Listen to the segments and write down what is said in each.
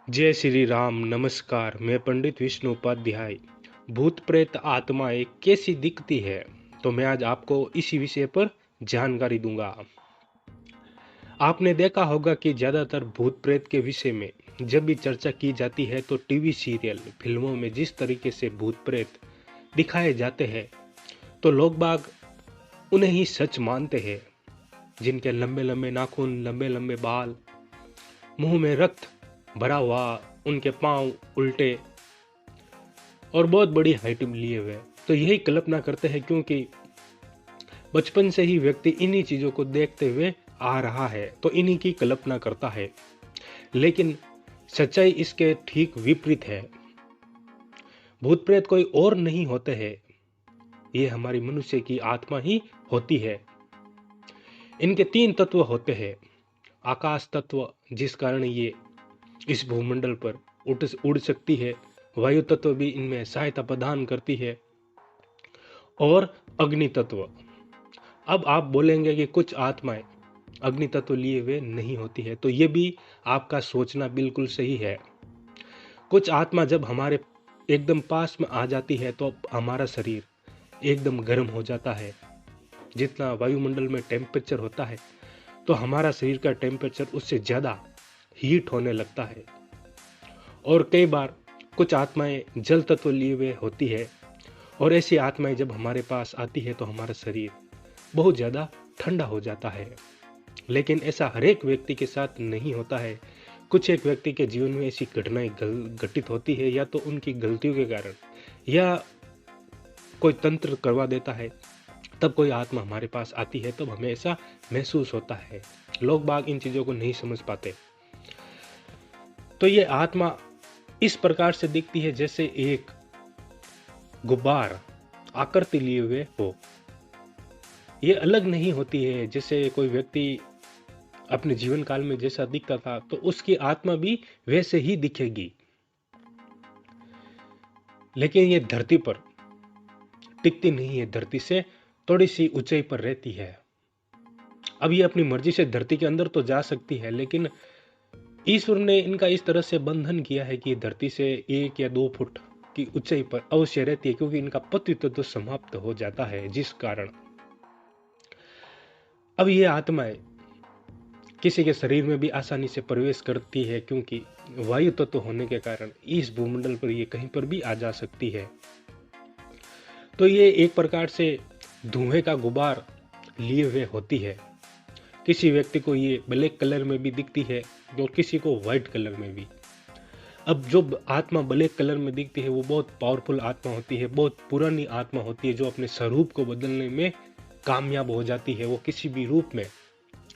जय श्री राम। नमस्कार। मैं पंडित विष्णु उपाध्याय। भूत प्रेत आत्माएं कैसी दिखती है, तो मैं आज आपको इसी विषय पर जानकारी दूंगा। आपने देखा होगा कि ज्यादातर भूत प्रेत के विषय में जब भी चर्चा की जाती है तो टीवी सीरियल फिल्मों में जिस तरीके से भूत प्रेत दिखाए जाते हैं तो लोग बाग उन्हें ही सच मानते हैं। जिनके लंबे लंबे नाखून, लंबे लंबे बाल, मुंह में रक्त भरा हुआ, उनके पांव उल्टे और बहुत बड़ी हाइट लिए हुए, तो यही कल्पना करते हैं क्योंकि बचपन से ही व्यक्ति इन्हीं चीजों को देखते हुए आ रहा है तो इन्हीं की कल्पना करता है। लेकिन सच्चाई इसके ठीक विपरीत है। भूत प्रेत कोई और नहीं होते हैं, ये हमारी मनुष्य की आत्मा ही होती है। इनके 3 तत्व होते हैं। आकाश तत्व, जिस कारण ये इस भूमंडल पर उड़ सकती है। वायु तत्व भी इनमें सहायता प्रदान करती है, और अग्नि तत्व। अब आप बोलेंगे कि कुछ आत्माएं अग्नि तत्व लिए हुए नहीं होती है, तो ये भी आपका सोचना बिल्कुल सही है। कुछ आत्मा जब हमारे एकदम पास में आ जाती है तो हमारा शरीर एकदम गर्म हो जाता है। जितना वायुमंडल में टेम्परेचर होता है तो हमारा शरीर का टेम्परेचर उससे ज्यादा हीट होने लगता है। और कई बार कुछ आत्माएं जल तत्व लिए हुए होती है, और ऐसी आत्माएं जब हमारे पास आती है तो हमारा शरीर बहुत ज़्यादा ठंडा हो जाता है। लेकिन ऐसा हर एक व्यक्ति के साथ नहीं होता है। कुछ एक व्यक्ति के जीवन में ऐसी घटनाएं घटित होती है, या तो उनकी गलतियों के कारण, या कोई तंत्र करवा देता है, तब कोई आत्मा हमारे पास आती है, तब हमें ऐसा महसूस होता है। लोग बाग इन चीज़ों को नहीं समझ पाते। तो ये आत्मा इस प्रकार से दिखती है जैसे एक गुब्बार आकृति लिए हुए हो। ये अलग नहीं होती है। जैसे कोई व्यक्ति अपने जीवन काल में जैसा दिखता था तो उसकी आत्मा भी वैसे ही दिखेगी। लेकिन ये धरती पर टिकती नहीं है, धरती से थोड़ी सी ऊंचाई पर रहती है। अब ये अपनी मर्जी से धरती के अंदर तो जा सकती है, लेकिन ईश्वर ने इनका इस तरह से बंधन किया है कि धरती से 1 या 2 फुट की ऊंचाई पर अवश्य रहती है, क्योंकि इनका पतित्व तो समाप्त हो जाता है, जिस कारण अब ये आत्माएं किसी के शरीर में भी आसानी से प्रवेश करती है, क्योंकि वायु तत्व होने के कारण इस भूमंडल पर ये कहीं पर भी आ जा सकती है। तो ये एक प्रकार से धुएं का गुब्बार लिए हुए होती है। किसी व्यक्ति को ये ब्लैक कलर में भी दिखती है और किसी को व्हाइट कलर में भी। अब जो आत्मा ब्लैक कलर में दिखती है वो बहुत पावरफुल आत्मा होती है, बहुत पुरानी आत्मा होती है, जो अपने स्वरूप को बदलने में कामयाब हो जाती है। वो किसी भी रूप में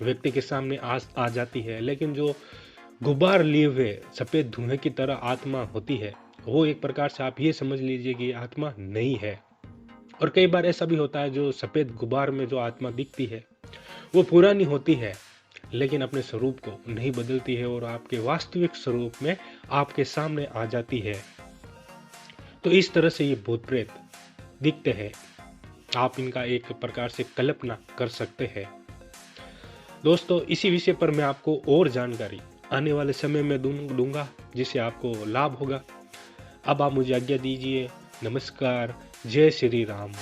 व्यक्ति के सामने आ जाती है। लेकिन जो गुब्बार लिए हुए सफेद धुएं की तरह आत्मा होती है, वो एक प्रकार से आप ये समझ लीजिए कि आत्मा नहीं है। और कई बार ऐसा भी होता है, जो सफेद गुब्बार में जो आत्मा दिखती है वो पुरानी होती है, लेकिन अपने स्वरूप को नहीं बदलती है और आपके वास्तविक स्वरूप में आपके सामने आ जाती है। तो इस तरह से ये भूत प्रेत दिखते हैं। आप इनका एक प्रकार से कल्पना कर सकते हैं। दोस्तों, इसी विषय पर मैं आपको और जानकारी आने वाले समय में दूंगा, जिससे आपको लाभ होगा। अब आप मुझे आज्ञा दीजिए। नमस्कार। जय श्री राम।